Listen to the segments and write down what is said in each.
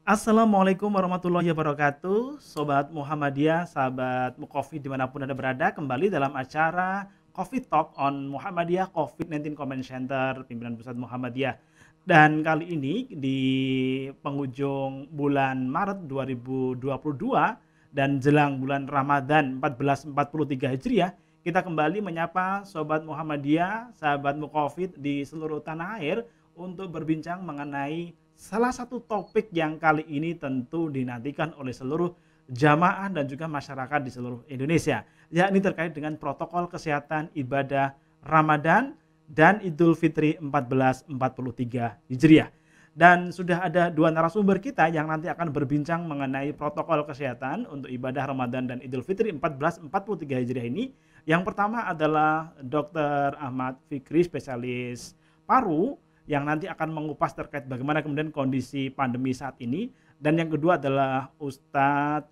Assalamualaikum warahmatullahi wabarakatuh, Sobat Muhammadiyah, sahabat Mukofit dimanapun Anda berada, kembali dalam acara Covid Talk on Muhammadiyah COVID-19 Comment Center, Pimpinan Pusat Muhammadiyah. Dan kali ini di penghujung bulan Maret 2022 dan jelang bulan Ramadan 1443 Hijriah, kita kembali menyapa Sobat Muhammadiyah, sahabat Mukofit di seluruh tanah air untuk berbincang mengenai salah satu topik yang kali ini tentu dinantikan oleh seluruh jamaah dan juga masyarakat di seluruh Indonesia, yakni terkait dengan protokol kesehatan ibadah Ramadan dan Idul Fitri 1443 Hijriah. Dan sudah ada dua narasumber kita yang nanti akan berbincang mengenai protokol kesehatan untuk ibadah Ramadan dan Idul Fitri 1443 Hijriah ini. Yang pertama adalah Dr. Ahmad Fikri, spesialis paru, yang nanti akan mengupas terkait bagaimana kemudian kondisi pandemi saat ini. Dan yang kedua adalah Ustadz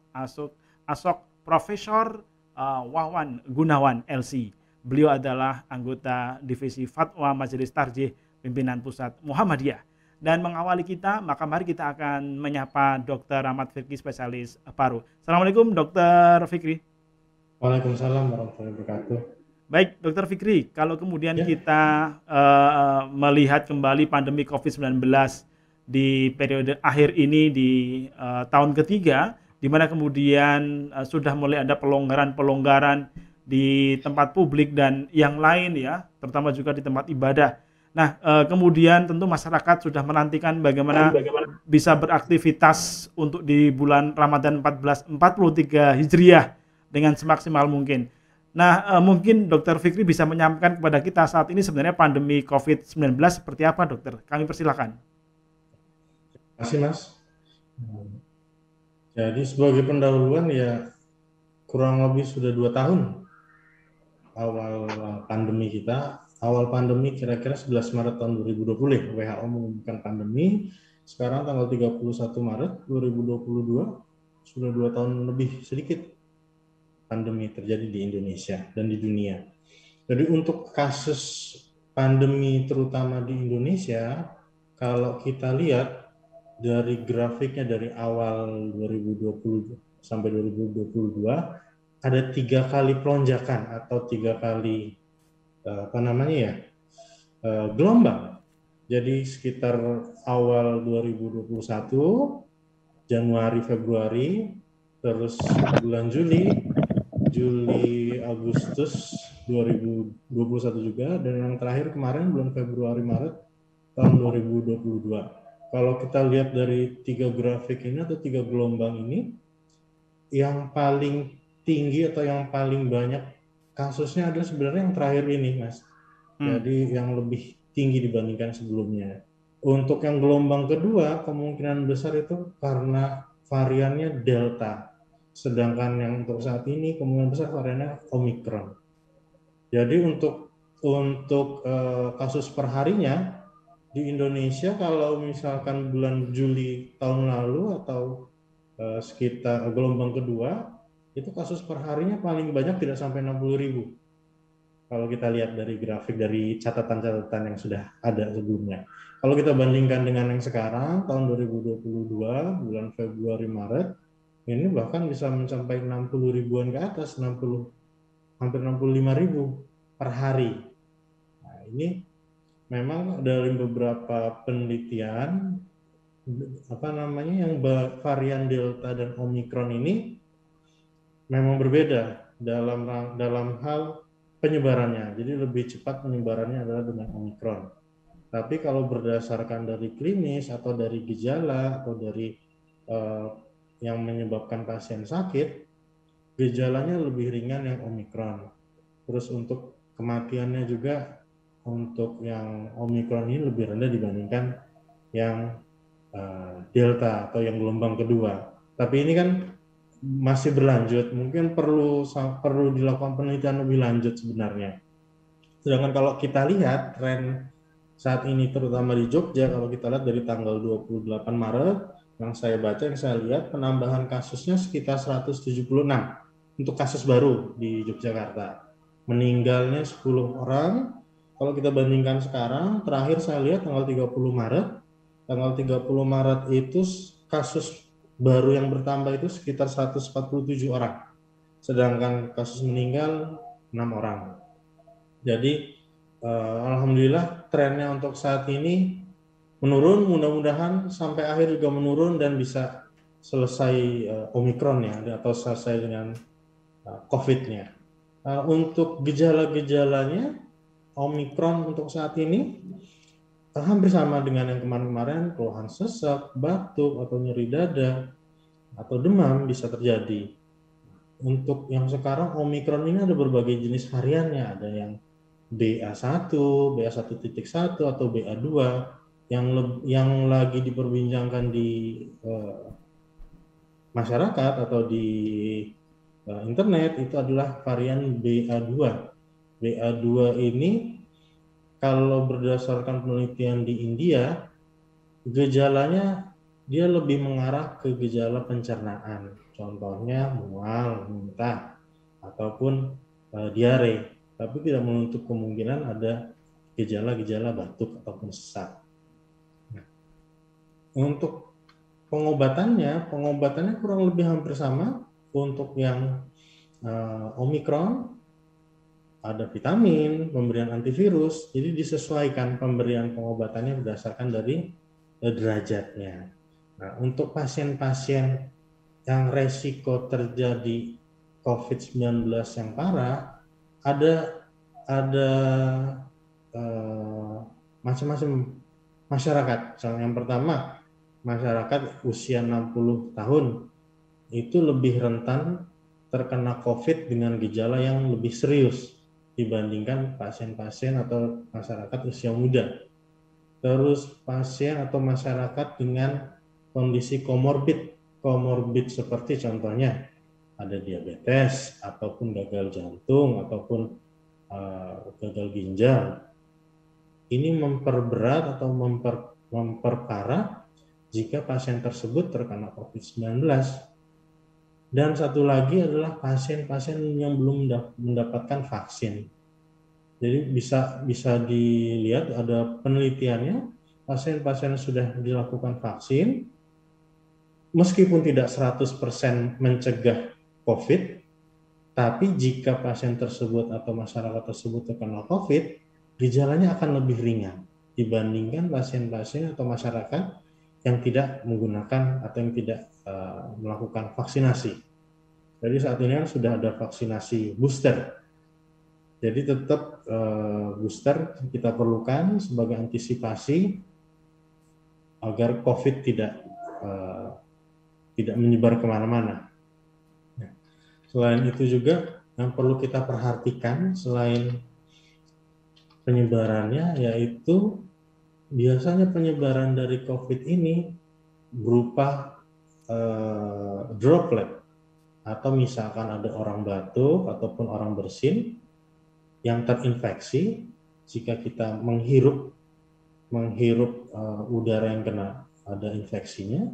Asok Profesor Wawan Gunawan LC. Beliau adalah anggota Divisi Fatwa Majelis Tarjih Pimpinan Pusat Muhammadiyah. Dan mengawali kita, maka mari kita akan menyapa Dr. Ahmad Fikri, spesialis paru. Assalamualaikum Dr. Fikri. Waalaikumsalam warahmatullahi wabarakatuh. Baik, Dokter Fikri, kalau kemudian Ya, kita melihat kembali pandemi COVID-19 di periode akhir ini di tahun ketiga, di mana kemudian sudah mulai ada pelonggaran-pelonggaran di tempat publik dan yang lain ya, terutama juga di tempat ibadah. Nah, kemudian tentu masyarakat sudah menantikan bagaimana bisa beraktivitas untuk di bulan Ramadan 1443 Hijriah dengan semaksimal mungkin. Nah, mungkin Dokter Fikri bisa menyampaikan kepada kita saat ini sebenarnya pandemi COVID-19 seperti apa, Dokter? Kami persilakan. terima kasih Mas. Jadi sebagai pendahuluan ya kurang lebih sudah 2 tahun awal pandemi kita. Awal pandemi kira-kira 11 Maret tahun 2020 WHO mengumumkan pandemi. Sekarang tanggal 31 Maret 2022 sudah 2 tahun lebih sedikit pandemi terjadi di Indonesia dan di dunia. Jadi untuk kasus pandemi terutama di Indonesia, kalau kita lihat dari grafiknya dari awal 2020 sampai 2022 ada 3 kali pelonjakan atau 3 kali gelombang. Jadi sekitar awal 2021, Januari, Februari, terus bulan Juli, Agustus 2021 juga, dan yang terakhir kemarin bulan Februari, Maret tahun 2022. Kalau kita lihat dari 3 grafik ini atau 3 gelombang ini, yang paling tinggi atau yang paling banyak kasusnya adalah sebenarnya yang terakhir ini, Mas. Jadi yang lebih tinggi dibandingkan sebelumnya. Untuk yang gelombang kedua, kemungkinan besar itu karena variannya Delta. Sedangkan yang untuk saat ini kemungkinan besar variannya Omicron. Jadi untuk kasus perharinya di Indonesia kalau misalkan bulan Juli tahun lalu atau sekitar gelombang kedua itu kasus perharinya paling banyak tidak sampai 60.000. Kalau kita lihat dari grafik dari catatan-catatan yang sudah ada sebelumnya. Kalau kita bandingkan dengan yang sekarang tahun 2022 bulan Februari Maret ini bahkan bisa mencapai 60 ribuan ke atas, 60 hampir 65.000 per hari. Nah, ini memang dari beberapa penelitian yang varian Delta dan Omicron ini memang berbeda dalam hal penyebarannya. Jadi lebih cepat penyebarannya adalah dengan Omicron. Tapi kalau berdasarkan dari klinis atau dari gejala atau dari yang menyebabkan pasien sakit, gejalanya lebih ringan yang Omicron. Terus untuk kematiannya juga untuk yang Omicron ini lebih rendah dibandingkan yang Delta atau yang gelombang kedua. Tapi ini kan masih berlanjut, mungkin perlu dilakukan penelitian lebih lanjut sebenarnya. Sedangkan kalau kita lihat tren saat ini terutama di Jogja, kalau kita lihat dari tanggal 28 Maret yang saya baca, yang saya lihat penambahan kasusnya sekitar 176 untuk kasus baru di Yogyakarta. Meninggalnya 10 orang. Kalau kita bandingkan sekarang, terakhir saya lihat tanggal 30 Maret itu kasus baru yang bertambah itu sekitar 147 orang, sedangkan kasus meninggal 6 orang. Jadi alhamdulillah trennya untuk saat ini menurun, mudah-mudahan sampai akhir juga menurun dan bisa selesai Omikron ya, atau selesai dengan COVID-nya. Untuk gejala-gejalanya Omikron untuk saat ini hampir sama dengan yang kemarin-kemarin, keluhan sesak, batuk, atau nyeri dada, atau demam bisa terjadi. Untuk yang sekarang Omikron ini ada berbagai jenis variannya, ada yang BA1, BA1.1 atau BA2 yang lagi diperbincangkan di masyarakat atau di internet itu adalah varian BA2. BA2 ini kalau berdasarkan penelitian di India, gejalanya dia lebih mengarah ke gejala pencernaan. Contohnya mual, muntah, ataupun diare. Tapi tidak menutup kemungkinan ada gejala-gejala batuk ataupun sesak. Nah, untuk pengobatannya kurang lebih hampir sama. Untuk yang Omikron ada vitamin, pemberian antivirus, jadi disesuaikan pemberian pengobatannya berdasarkan dari derajatnya. Nah, untuk pasien-pasien yang resiko terjadi COVID-19 yang parah, ada macam-macam masyarakat. Yang pertama, masyarakat usia 60 tahun itu lebih rentan terkena COVID dengan gejala yang lebih serius dibandingkan pasien-pasien atau masyarakat usia muda. Terus pasien atau masyarakat dengan kondisi komorbid seperti contohnya ada diabetes ataupun gagal jantung ataupun gagal ginjal. Ini memperberat atau memperparah jika pasien tersebut terkena COVID-19. Dan satu lagi adalah pasien-pasien yang belum mendapatkan vaksin. Jadi bisa dilihat ada penelitiannya, pasien-pasien yang sudah dilakukan vaksin, meskipun tidak 100% mencegah COVID, tapi jika pasien tersebut atau masyarakat tersebut terkena COVID, gejalanya akan lebih ringan dibandingkan pasien-pasien atau masyarakat yang tidak menggunakan atau yang tidak melakukan vaksinasi. Jadi saat ini kan sudah ada vaksinasi booster. Jadi tetap booster kita perlukan sebagai antisipasi agar COVID tidak menyebar kemana-mana. Nah, selain itu juga yang perlu kita perhatikan selain penyebarannya, yaitu biasanya penyebaran dari COVID ini berupa droplet, atau misalkan ada orang batuk ataupun orang bersin yang terinfeksi, jika kita menghirup udara yang kena ada infeksinya,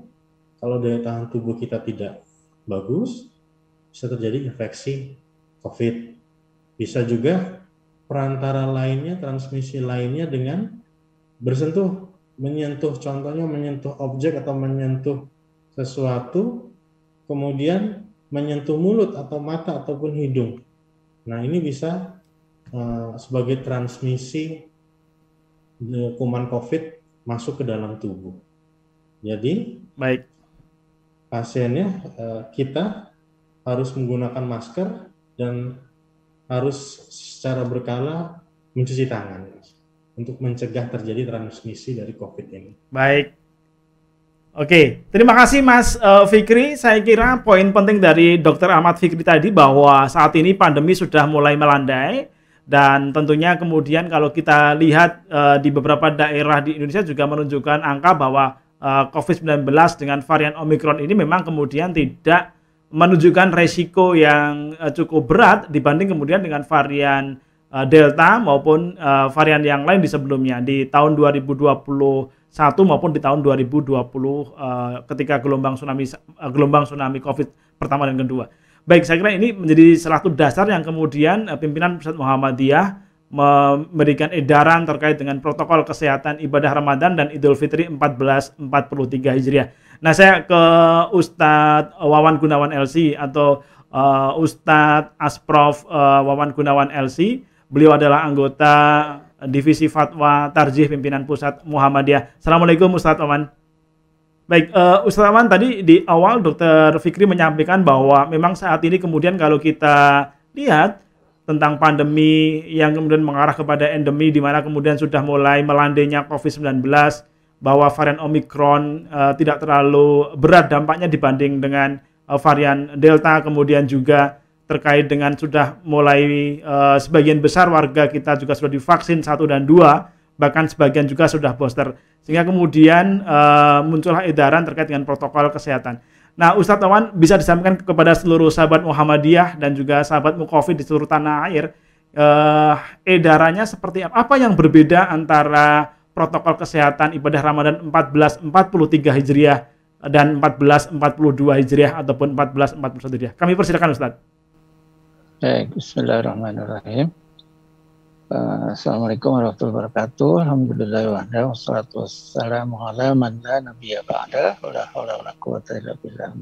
kalau daya tahan tubuh kita tidak bagus, bisa terjadi infeksi COVID. Bisa juga perantara lainnya, transmisi lainnya dengan menyentuh, contohnya menyentuh objek atau menyentuh sesuatu, kemudian menyentuh mulut atau mata ataupun hidung. Nah, ini bisa sebagai transmisi kuman COVID masuk ke dalam tubuh. Jadi, baik, pasiennya kita harus menggunakan masker dan harus secara berkala mencuci tangan untuk mencegah terjadi transmisi dari COVID ini. Baik. Oke, terima kasih Mas Fikri. Saya kira poin penting dari Dr. Ahmad Fikri tadi bahwa saat ini pandemi sudah mulai melandai dan tentunya kemudian kalau kita lihat di beberapa daerah di Indonesia juga menunjukkan angka bahwa COVID-19 dengan varian Omikron ini memang kemudian tidak menunjukkan resiko yang cukup berat dibanding kemudian dengan varian Delta maupun varian yang lain di sebelumnya di tahun 2021 maupun di tahun 2020 ketika gelombang tsunami COVID pertama dan kedua. Baik, saya kira ini menjadi salah satu dasar yang kemudian pimpinan Pusat Muhammadiyah memberikan edaran terkait dengan protokol kesehatan ibadah Ramadan dan Idul Fitri 1443 Hijriah. Nah, saya ke Ustadz Wawan Gunawan LC atau Ustadz Asprof Wawan Gunawan LC. Beliau adalah anggota Divisi Fatwa Tarjih Pimpinan Pusat Muhammadiyah. Assalamualaikum Ustadz Wawan. Baik, Ustadz Wawan, tadi di awal Dokter Fikri menyampaikan bahwa memang saat ini kemudian kalau kita lihat tentang pandemi yang kemudian mengarah kepada endemi di mana kemudian sudah mulai melandainya COVID-19, bahwa varian Omicron tidak terlalu berat dampaknya dibanding dengan varian Delta, kemudian juga terkait dengan sudah mulai sebagian besar warga kita juga sudah divaksin 1 dan 2, bahkan sebagian juga sudah booster. Sehingga kemudian muncullah edaran terkait dengan protokol kesehatan. Nah, Ustadz Wawan, bisa disampaikan kepada seluruh sahabat Muhammadiyah dan juga sahabat Mukofit di seluruh tanah air, edarannya seperti apa? Apa yang berbeda antara protokol kesehatan ibadah Ramadan 1443 Hijriah dan 1442 Hijriah ataupun 1441 Hijriah? Kami persilakan Ustadz. Baik, bismillahirrahmanirrahim. Assalamualaikum warahmatullahi wabarakatuh. Alhamdulillah wassalatu wassalamu ala man la nabiyya ba'da wa la haula wa la quwwata illa billah.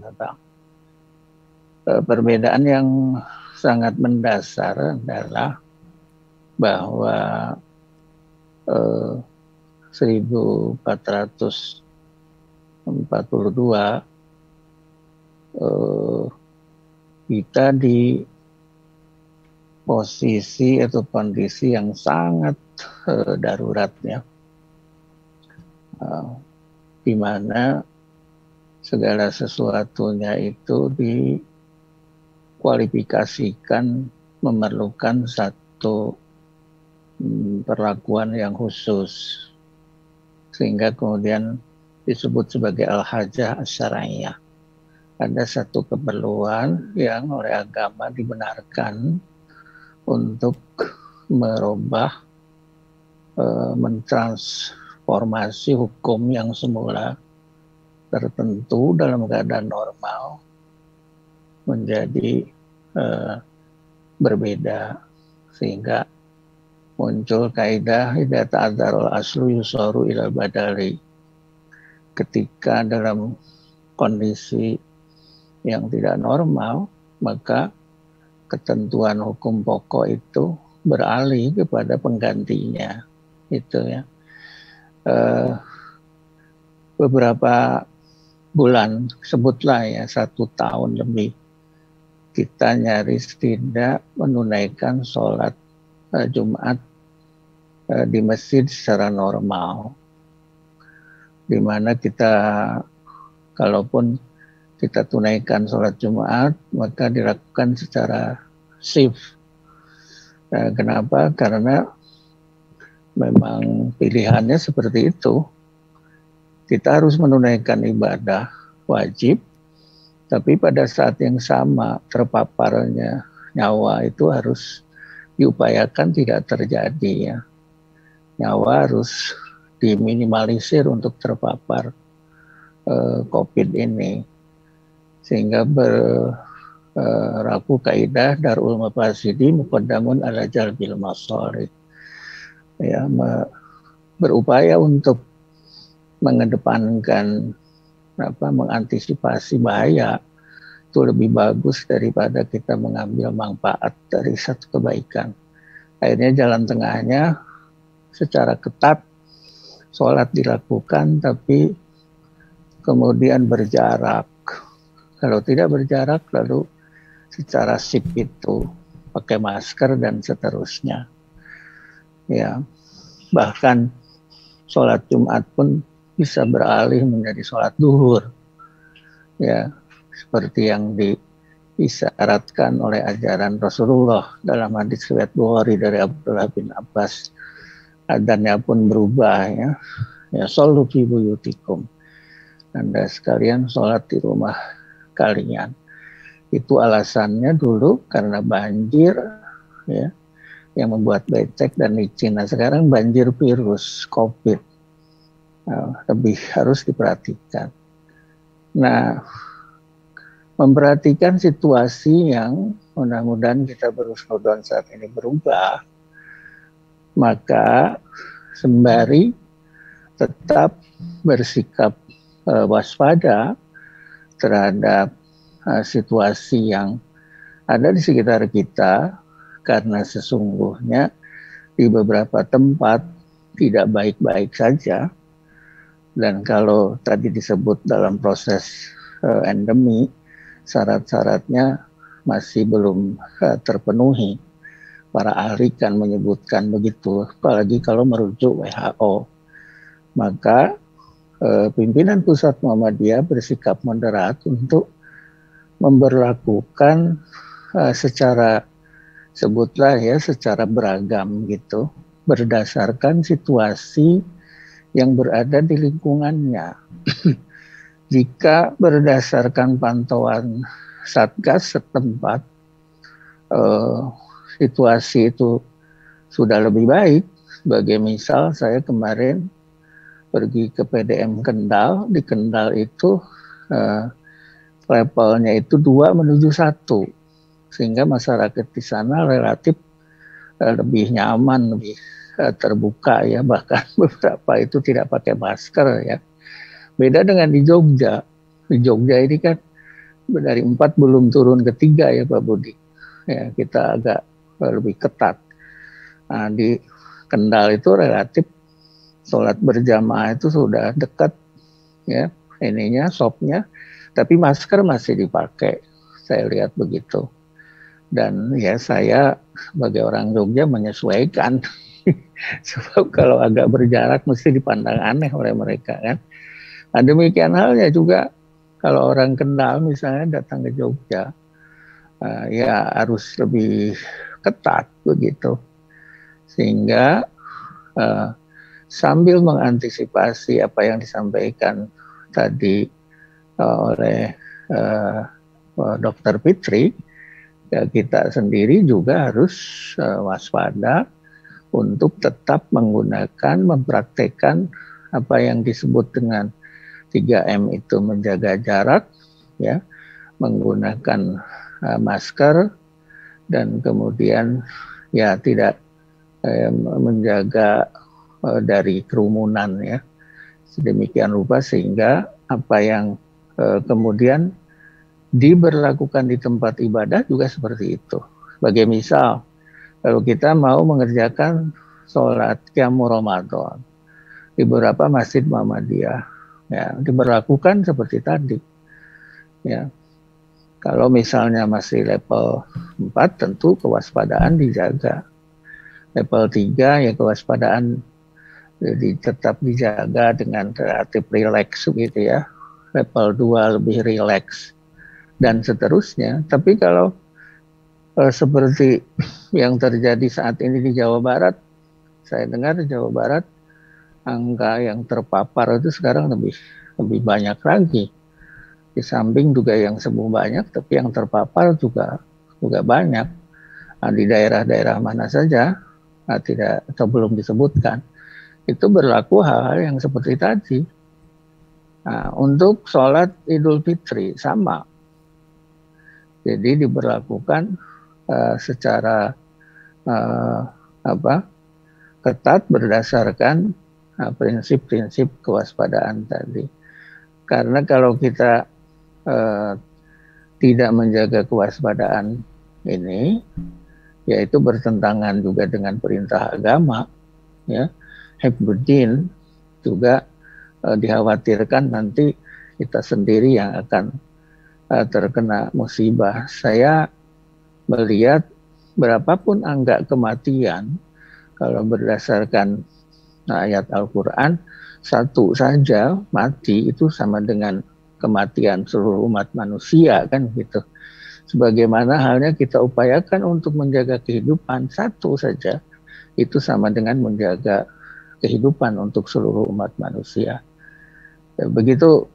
Perbedaan yang sangat mendasar adalah bahwa 1442 kita di posisi atau kondisi yang sangat darurat ya, di mana segala sesuatunya itu dikualifikasikan memerlukan satu perlakuan yang khusus, sehingga kemudian disebut sebagai al-hajah as-syar'iyyah. Ada satu keperluan yang oleh agama dibenarkan untuk merubah, mentransformasi hukum yang semula tertentu dalam keadaan normal menjadi berbeda, sehingga muncul kaidah idza ta'adzarul aslu yusaru ilal badali. Ketika dalam kondisi yang tidak normal, maka ketentuan hukum pokok itu beralih kepada penggantinya, itu ya. Beberapa bulan, sebutlah ya 1 tahun lebih, kita nyaris tidak menunaikan sholat Jumat di masjid secara normal, di mana kita, kalaupun kita tunaikan sholat Jumat, maka dilakukan secara shift. Kenapa? Karena memang pilihannya seperti itu. Kita harus menunaikan ibadah wajib, tapi pada saat yang sama terpaparnya nyawa itu harus diupayakan tidak terjadi ya. Nyawa harus diminimalisir untuk terpapar COVID ini. Sehingga berlaku kaidah darul mafasidi muqaddamun ala jalbil masalih. Ya, berupaya untuk mengedepankan mengantisipasi bahaya itu lebih bagus daripada kita mengambil manfaat dari satu kebaikan. Akhirnya jalan tengahnya secara ketat sholat dilakukan, tapi kemudian berjarak. Kalau tidak berjarak, lalu secara sip itu pakai masker dan seterusnya. Ya, bahkan sholat Jumat pun bisa beralih menjadi sholat duhur. Ya, seperti yang diisyaratkan oleh ajaran Rasulullah dalam hadis riwayat Bukhari dari Abdullah bin Abbas. Adzannya pun berubah ya. Ya, shollu fi buyutikum. Anda sekalian sholat di rumah kalian. Itu alasannya dulu karena banjir ya, yang membuat becek dan licin. Nah, sekarang banjir virus COVID, lebih harus diperhatikan. Nah, memperhatikan situasi yang mudah-mudahan kita berhusnuzon saat ini berubah, maka sembari tetap bersikap waspada terhadap situasi yang ada di sekitar kita, karena sesungguhnya di beberapa tempat tidak baik-baik saja. Dan kalau tadi disebut dalam proses endemi, syarat-syaratnya masih belum terpenuhi. Para ahli kan menyebutkan begitu, apalagi kalau merujuk WHO. Maka pimpinan pusat Muhammadiyah bersikap moderat untuk memberlakukan secara, sebutlah ya, secara beragam gitu, berdasarkan situasi yang berada di lingkungannya. Jika berdasarkan pantauan Satgas setempat, situasi itu sudah lebih baik. Sebagai misal, saya kemarin pergi ke PDM Kendal. Di Kendal itu levelnya itu 2 menuju 1, sehingga masyarakat di sana relatif lebih nyaman, lebih terbuka ya, bahkan beberapa itu tidak pakai masker ya. Beda dengan di Jogja. Di Jogja ini kan dari 4 belum turun ke 3 ya Pak Budi. Ya, kita agak lebih ketat. Nah, di Kendal itu relatif sholat berjamaah itu sudah dekat ya, ininya, shopnya, tapi masker masih dipakai. Saya lihat begitu. Dan ya saya sebagai orang Jogja menyesuaikan. Sebab kalau agak berjarak mesti dipandang aneh oleh mereka kan. Nah, demikian halnya juga kalau orang Kendal misalnya datang ke Jogja, ya harus lebih ketat begitu. Sehingga sambil mengantisipasi apa yang disampaikan tadi oleh Dr. Fitri, ya kita sendiri juga harus waspada untuk tetap menggunakan, mempraktekkan apa yang disebut dengan 3M itu, menjaga jarak, ya, menggunakan masker, dan kemudian ya tidak menjaga dari kerumunan ya, sedemikian rupa sehingga apa yang kemudian diberlakukan di tempat ibadah juga seperti itu. Sebagai misal, kalau kita mau mengerjakan sholat Qiyamul Ramadan di beberapa masjid Muhammadiyah, ya, diberlakukan seperti tadi. Ya, kalau misalnya masih level 4, tentu kewaspadaan dijaga. Level 3 ya kewaspadaan jadi tetap dijaga dengan relatif rileks gitu ya. Level 2 lebih rileks dan seterusnya. Tapi kalau seperti yang terjadi saat ini di Jawa Barat, saya dengar di Jawa Barat angka yang terpapar itu sekarang lebih banyak lagi. Di samping juga yang sembuh banyak, tapi yang terpapar juga banyak. Nah, di daerah-daerah mana saja, tidak atau belum disebutkan, itu berlaku hal-hal yang seperti tadi. Nah, untuk sholat Idul Fitri sama, jadi diberlakukan secara ketat berdasarkan prinsip-prinsip kewaspadaan tadi. Karena kalau kita tidak menjaga kewaspadaan ini, yaitu bertentangan juga dengan perintah agama, ya, Hifdzuddin, juga dikhawatirkan nanti kita sendiri yang akan terkena musibah. Saya melihat berapapun angka kematian, kalau berdasarkan ayat Al-Quran, 1 saja mati itu sama dengan kematian seluruh umat manusia kan gitu. Sebagaimana halnya kita upayakan untuk menjaga kehidupan, 1 saja itu sama dengan menjaga kehidupan untuk seluruh umat manusia. Begitu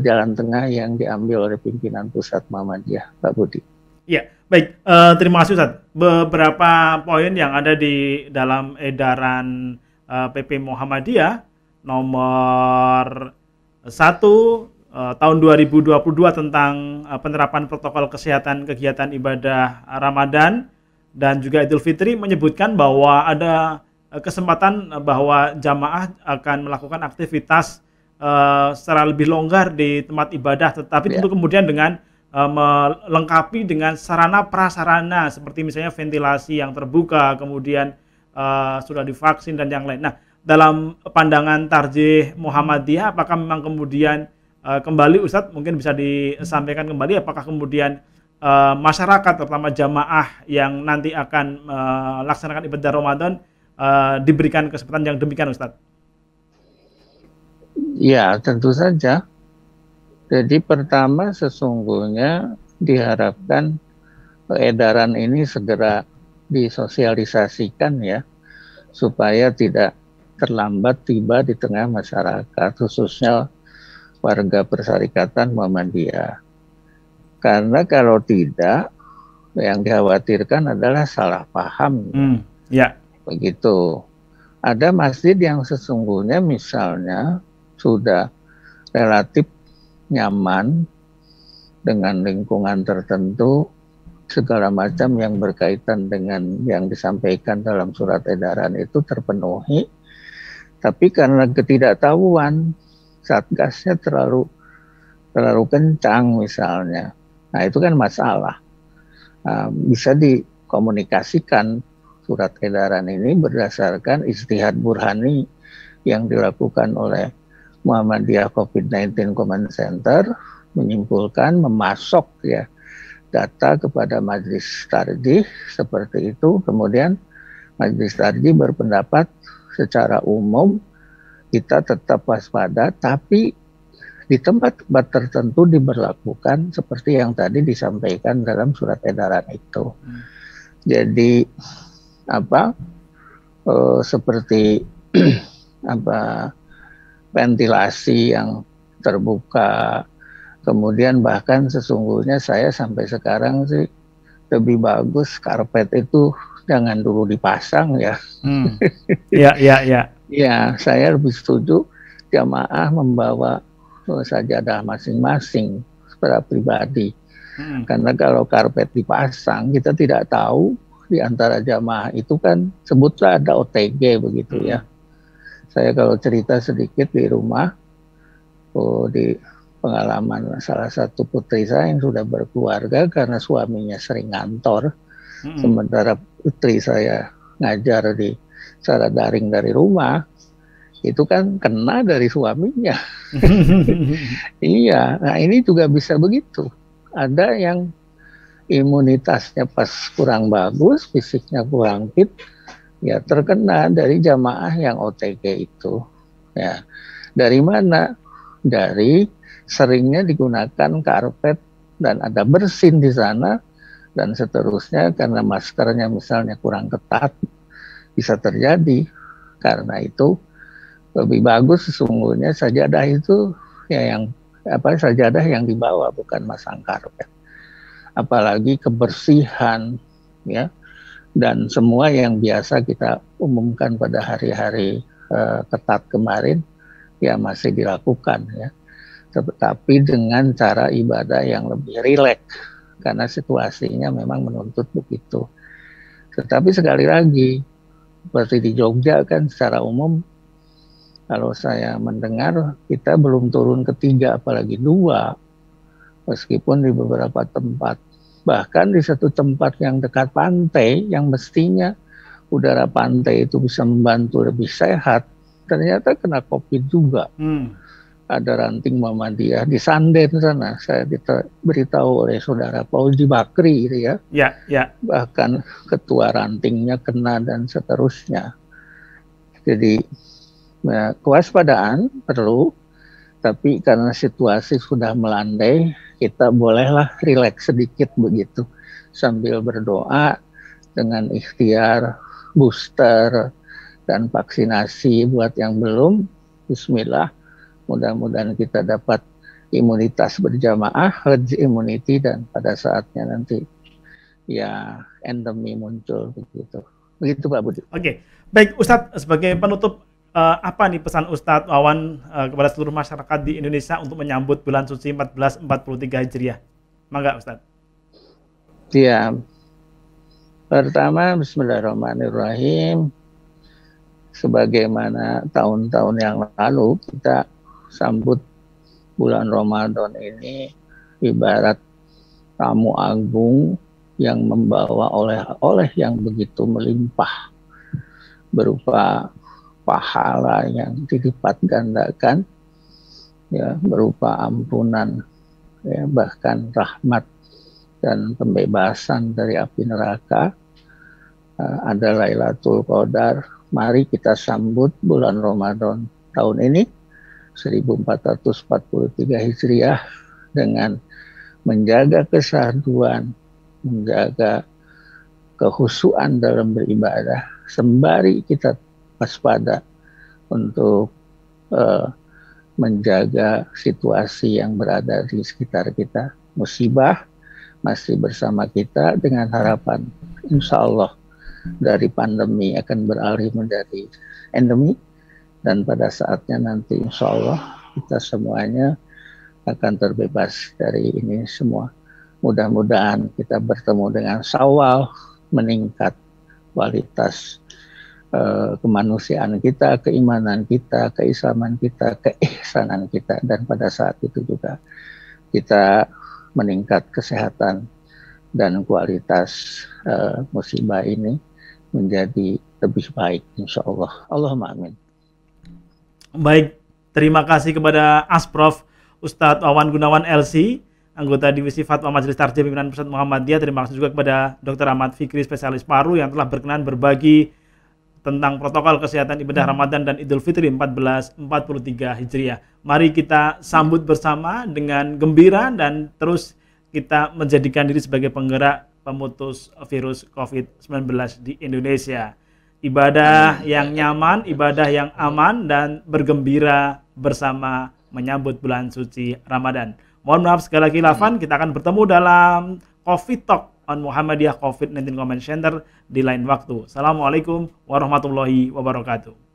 jalan tengah yang diambil oleh pimpinan pusat Muhammadiyah, Pak Budi. Ya, baik. Terima kasih Ustaz. Beberapa poin yang ada di dalam edaran PP Muhammadiyah nomor 1 tahun 2022 tentang penerapan protokol kesehatan kegiatan ibadah Ramadan dan juga Idul Fitri menyebutkan bahwa ada kesempatan bahwa jamaah akan melakukan aktivitas secara lebih longgar di tempat ibadah, tetapi tentu kemudian dengan melengkapi dengan sarana prasarana seperti misalnya ventilasi yang terbuka, kemudian sudah divaksin dan yang lain. Nah, dalam pandangan Tarjih Muhammadiyah, apakah memang kemudian kembali Ustadz mungkin bisa disampaikan kembali, apakah kemudian masyarakat terutama jamaah yang nanti akan melaksanakan ibadah Ramadan diberikan kesempatan yang demikian, Ustadz? Ya, tentu saja. Jadi pertama sesungguhnya diharapkan edaran ini segera disosialisasikan ya, supaya tidak terlambat tiba di tengah masyarakat, khususnya warga Persyarikatan Muhammadiyah. Karena kalau tidak, yang dikhawatirkan adalah salah paham. Ya. Begitu. Ada masjid yang sesungguhnya misalnya sudah relatif nyaman dengan lingkungan tertentu, segala macam yang berkaitan dengan yang disampaikan dalam surat edaran itu terpenuhi, tapi karena ketidaktahuan satgasnya terlalu kencang misalnya, nah itu kan masalah. Bisa dikomunikasikan surat edaran ini berdasarkan ijtihad burhani yang dilakukan oleh Muhammadiyah COVID-19 Command Center, menyimpulkan, memasok ya data kepada Majelis Tarjih seperti itu. Kemudian Majelis Tarjih berpendapat secara umum kita tetap waspada, tapi di tempat-tempat tertentu diberlakukan seperti yang tadi disampaikan dalam surat edaran itu. Jadi seperti ventilasi yang terbuka, kemudian bahkan sesungguhnya saya sampai sekarang sih lebih bagus karpet itu jangan dulu dipasang ya. Ya, saya lebih setuju jamaah membawa sajadah masing-masing secara pribadi. Karena kalau karpet dipasang, kita tidak tahu di antara jamaah itu kan sebutlah ada OTG begitu ya. Saya kalau cerita sedikit di rumah, di pengalaman salah satu putri saya yang sudah berkeluarga karena suaminya sering ngantor, sementara putri saya ngajar secara daring dari rumah, itu kan kena dari suaminya. Iya, nah ini juga bisa begitu. Ada yang imunitasnya pas kurang bagus, fisiknya kurang fit, ya terkena dari jamaah yang OTG itu. Ya, dari mana? Dari seringnya digunakan karpet dan ada bersin di sana dan seterusnya, karena maskernya misalnya kurang ketat bisa terjadi. Karena itu lebih bagus sesungguhnya sajadah itu ya sajadah yang dibawa, bukan masang karpet. Apalagi kebersihan ya, dan semua yang biasa kita umumkan pada hari-hari ketat kemarin ya masih dilakukan ya, tetapi dengan cara ibadah yang lebih rileks karena situasinya memang menuntut begitu. Tetapi sekali lagi seperti di Jogja kan secara umum, kalau saya mendengar kita belum turun ke 3 apalagi 2, meskipun di beberapa tempat. Bahkan di satu tempat yang dekat pantai, yang mestinya udara pantai itu bisa membantu lebih sehat, ternyata kena COVID juga. Ada ranting Muhammadiyah di Sanden sana, saya diberitahu oleh saudara Fauzi Bakri gitu ya. Bahkan ketua rantingnya kena dan seterusnya. Jadi kewaspadaan perlu, tapi karena situasi sudah melandai, kita bolehlah rileks sedikit begitu, sambil berdoa dengan ikhtiar booster dan vaksinasi buat yang belum. Bismillah, mudah-mudahan kita dapat imunitas berjamaah, herd immunity, dan pada saatnya nanti ya endemi muncul begitu. Begitu Pak Budi. Oke, baik Ustadz, sebagai penutup apa nih pesan Ustadz Wawan kepada seluruh masyarakat di Indonesia untuk menyambut bulan suci 1443 Hijriah? Mangga Ustadz. Ya, pertama Bismillahirrahmanirrahim. Sebagaimana tahun-tahun yang lalu kita sambut bulan Ramadan ini ibarat tamu agung yang membawa oleh-oleh yang begitu melimpah berupa pahala yang dilipat gandakan, ya, berupa ampunan, ya, bahkan rahmat dan pembebasan dari api neraka. Ada Lailatul Qadar. Mari kita sambut bulan Ramadan tahun ini 1443 Hijriah dengan menjaga kesahduan, menjaga kehusuan dalam beribadah, sembari kita waspada untuk menjaga situasi yang berada di sekitar kita. Musibah masih bersama kita dengan harapan insya Allah dari pandemi akan beralih menjadi endemi, dan pada saatnya nanti insya Allah kita semuanya akan terbebas dari ini semua. Mudah-mudahan kita bertemu dengan Syawal, meningkat kualitas kemanusiaan kita, keimanan kita, keislaman kita, keihsanan kita, dan pada saat itu juga kita meningkat kesehatan dan kualitas musibah ini menjadi lebih baik insya Allah. Allahumma amin. Baik, terima kasih kepada Asprof Ustadz Wawan Gunawan LC, anggota Divisi Fatwa Majelis Tarjih Pimpinan Pusat Muhammadiyah. Terima kasih juga kepada Dr. Ahmad Fikri, spesialis paru, yang telah berkenan berbagi tentang protokol kesehatan ibadah Ramadan dan Idul Fitri 1443 Hijriah. Mari kita sambut bersama dengan gembira dan terus kita menjadikan diri sebagai penggerak pemutus virus COVID-19 di Indonesia. Ibadah yang nyaman, ibadah yang aman, dan bergembira bersama menyambut bulan suci Ramadan. Mohon maaf segala khilafan, kita akan bertemu dalam COVID Talk on Muhammadiyah COVID-19 Comment Center di lain waktu. Assalamualaikum warahmatullahi wabarakatuh.